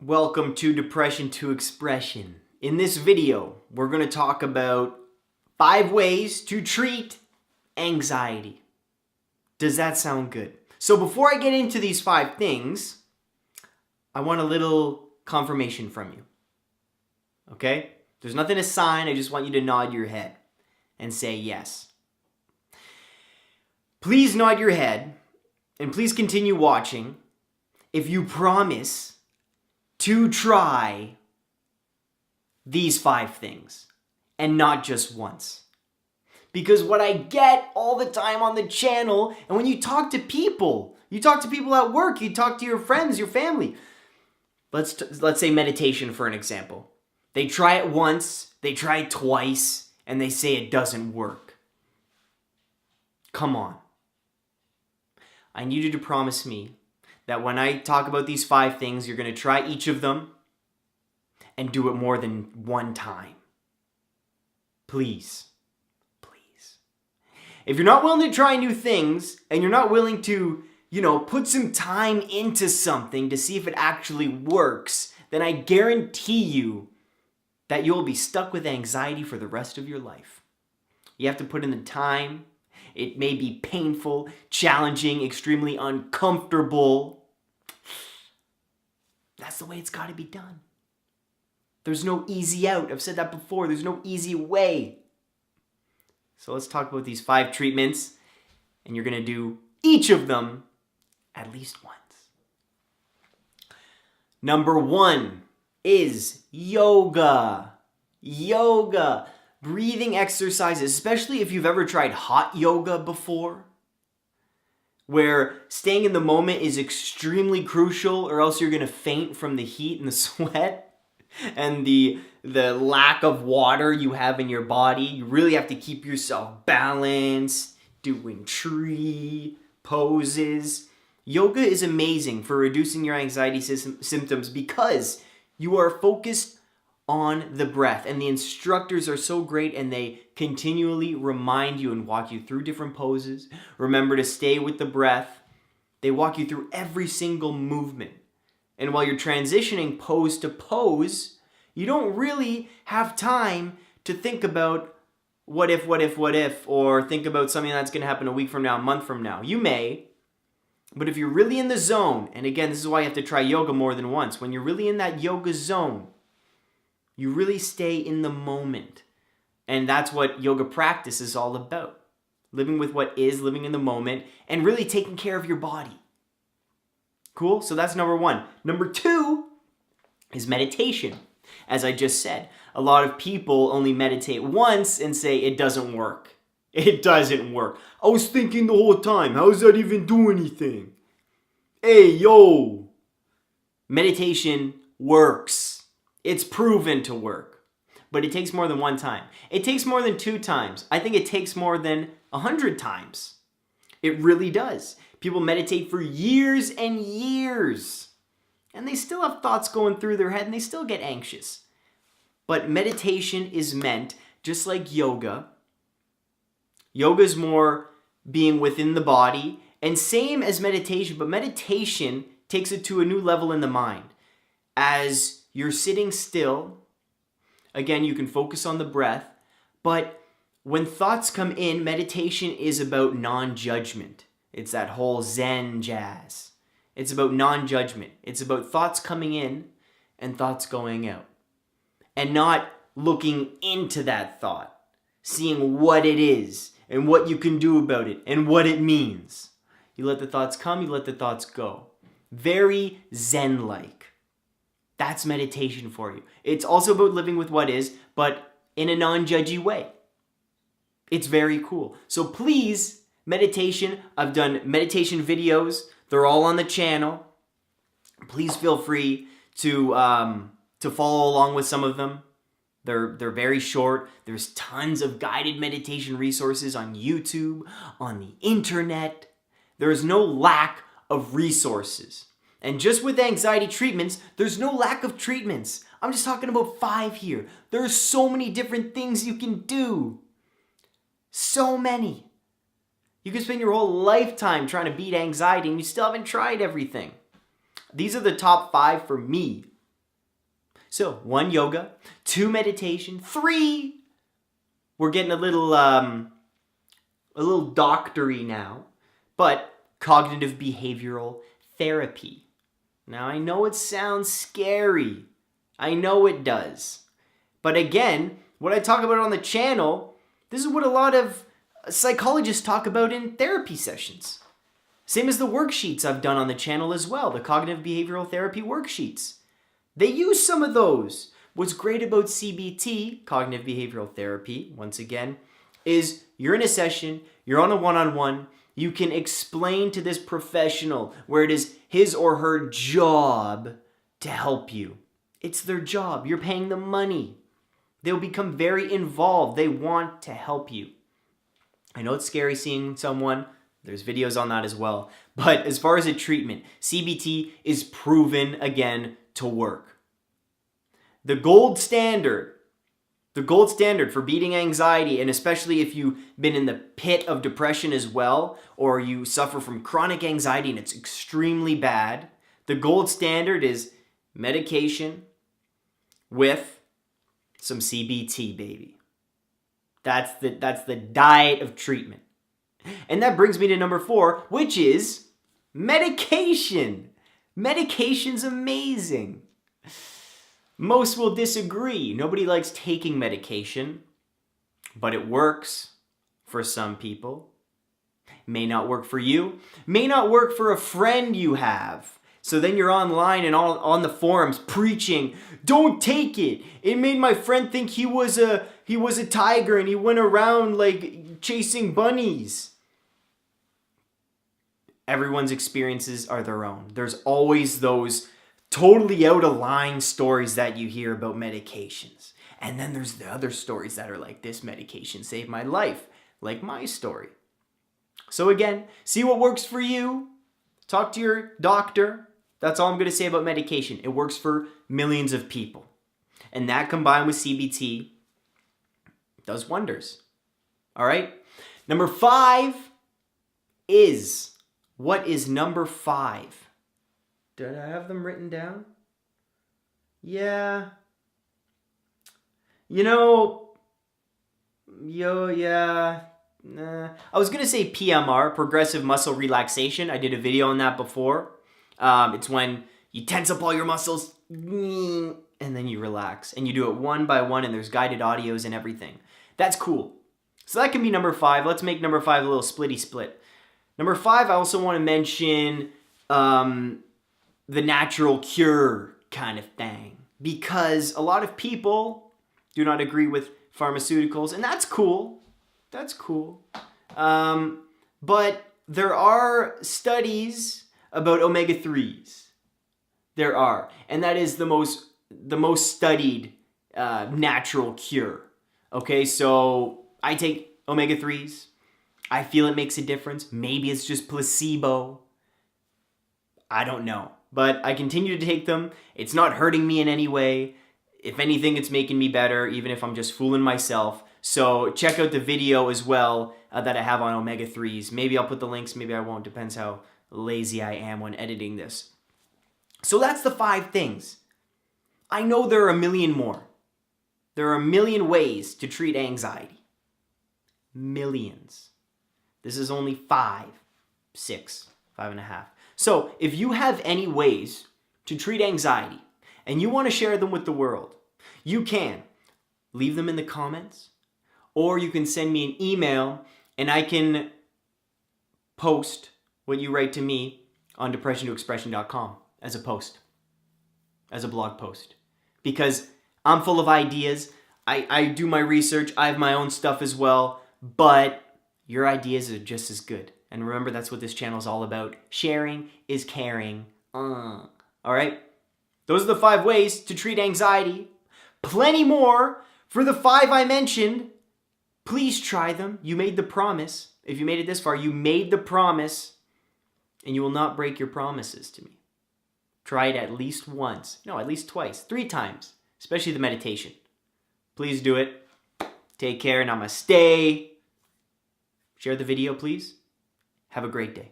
Welcome to Depression to Expression. In this video, we're going to talk about 5 ways to treat anxiety. Does that sound good? So before I get into these 5 things, I want a little confirmation from you. Okay? There's nothing to sign, I just want you to nod your head and say yes. Please nod your head and please continue watching if you promise to try these 5 things and not just once. Because what I get all the time on the channel, and when you talk to people at work, you talk to your friends, your family. Let's say meditation for an example. They try it once, they try it twice, and they say it doesn't work. Come on. I need you to promise me that when I talk about these 5 things, you're going to try each of them and do it more than one time. Please. Please. If you're not willing to try new things and you're not willing to, put some time into something to see if it actually works, then I guarantee you that you'll be stuck with anxiety for the rest of your life. You have to put in the time. It may be painful, challenging, extremely uncomfortable. That's the way it's got to be done. There's no easy out. I've said that before. There's no easy way. So let's talk about these 5 treatments, and you're going to do each of them at least once. Number 1 is yoga. Yoga. Breathing exercises, especially if you've ever tried hot yoga before, where staying in the moment is extremely crucial, or else you're going to faint from the heat and the sweat and the lack of water you have in your body. You really have to keep yourself balanced, doing tree poses. Yoga is amazing for reducing your anxiety symptoms because you are focused on the breath, and the instructors are so great, and they continually remind you and walk you through different poses. Remember to stay with the breath. They walk you through every single movement. And while you're transitioning pose to pose, you don't really have time to think about what if, or think about something that's going to happen a week from now, a month from now. You may, but if you're really in the zone, and again, this is why you have to try yoga more than once. When you're really in that yoga zone, you really stay in the moment. And that's what yoga practice is all about. Living with what is, living in the moment, and really taking care of your body. Cool? So that's number 1. Number 2 is meditation. As I just said, a lot of people only meditate once and say it doesn't work. It doesn't work. I was thinking the whole time, how does that even do anything? Hey, yo! Meditation works. It's proven to work, but it takes more than 1 time. It takes more than 2 times. I think it takes more than 100 times. It really does. People meditate for years and years, and they still have thoughts going through their head, and they still get anxious. But meditation is meant, just like yoga. Yoga is more being within the body, and same as meditation, but meditation takes it to a new level in the mind. As you're sitting still, again, you can focus on the breath, but when thoughts come in, meditation is about non-judgment. It's that whole Zen jazz. It's about non-judgment. It's about thoughts coming in and thoughts going out. And not looking into that thought, seeing what it is and what you can do about it and what it means. You let the thoughts come, you let the thoughts go. Very Zen-like. That's meditation for you. It's also about living with what is, but in a non-judgy way. It's very cool. So please, meditation. I've done meditation videos. They're all on the channel. Please feel free to follow along with some of them. They're very short. There's tons of guided meditation resources on YouTube, on the internet. There is no lack of resources. And just with anxiety treatments, there's no lack of treatments. I'm just talking about 5 here. There are so many different things you can do. So many. You can spend your whole lifetime trying to beat anxiety and you still haven't tried everything. These are the top 5 for me. So 1, yoga. 2, meditation. 3, we're getting a little doctory now, but cognitive behavioral therapy. Now, I know it sounds scary. I know it does. But again, what I talk about on the channel, this is what a lot of psychologists talk about in therapy sessions. Same as the worksheets I've done on the channel as well, the cognitive behavioral therapy worksheets. They use some of those. What's great about CBT, cognitive behavioral therapy, once again, is you're in a session, you're on a one-on-one, you can explain to this professional where it is his or her job to help you. It's their job. You're paying them money. They'll become very involved. They want to help you. I know it's scary seeing someone. There's videos on that as well. But as far as a treatment, CBT is proven again to work. The gold standard for beating anxiety, and especially if you've been in the pit of depression as well, or you suffer from chronic anxiety and it's extremely bad, the gold standard is medication with some CBT, baby. That's the diet of treatment. And that brings me to number 4, which is medication. Medication's amazing. Most will disagree. Nobody likes taking medication, but it works for some people. May not work for you. May not work for a friend you have. So then you're online and on the forums preaching, don't take it. It made my friend think he was a tiger and he went around like chasing bunnies. Everyone's experiences are their own. There's always those totally out of line stories that you hear about medications. And then there's the other stories that are like, this medication saved my life, like my story. So again, see what works for you. Talk to your doctor. That's all I'm going to say about medication. It works for millions of people. And that combined with CBT does wonders. All right? Number 5 is, what is number 5? Did I have them written down? Yeah. Nah. I was going to say PMR, progressive muscle relaxation. I did a video on that before. It's when you tense up all your muscles and then you relax. And you do it one by one and there's guided audios and everything. That's cool. So that can be number 5. Let's make number 5 a little splitty split. Number 5, I also want to mention the natural cure kind of thing. Because a lot of people do not agree with pharmaceuticals, and that's cool. That's cool. But there are studies about omega-3s. There are. And that is the most studied natural cure. Okay, so I take omega-3s. I feel it makes a difference. Maybe it's just placebo. I don't know. But I continue to take them. It's not hurting me in any way. If anything, it's making me better, even if I'm just fooling myself. So check out the video as well that I have on omega-3s. Maybe I'll put the links, maybe I won't. Depends how lazy I am when editing this. So that's the 5 things. I know there are a million more. There are a million ways to treat anxiety. Millions. This is only 5, 6, 5.5. So if you have any ways to treat anxiety and you want to share them with the world, you can leave them in the comments, or you can send me an email and I can post what you write to me on depression2expression.com as a post, as a blog post. Because I'm full of ideas. I do my research. I have my own stuff as well. But your ideas are just as good. And remember, that's what this channel is all about. Sharing is caring. All right? Those are the 5 ways to treat anxiety. Plenty more for the 5 I mentioned. Please try them. You made the promise. If you made it this far, you made the promise. And you will not break your promises to me. Try it at least once. No, at least twice. 3 times. Especially the meditation. Please do it. Take care. Namaste. Share the video, please. Have a great day.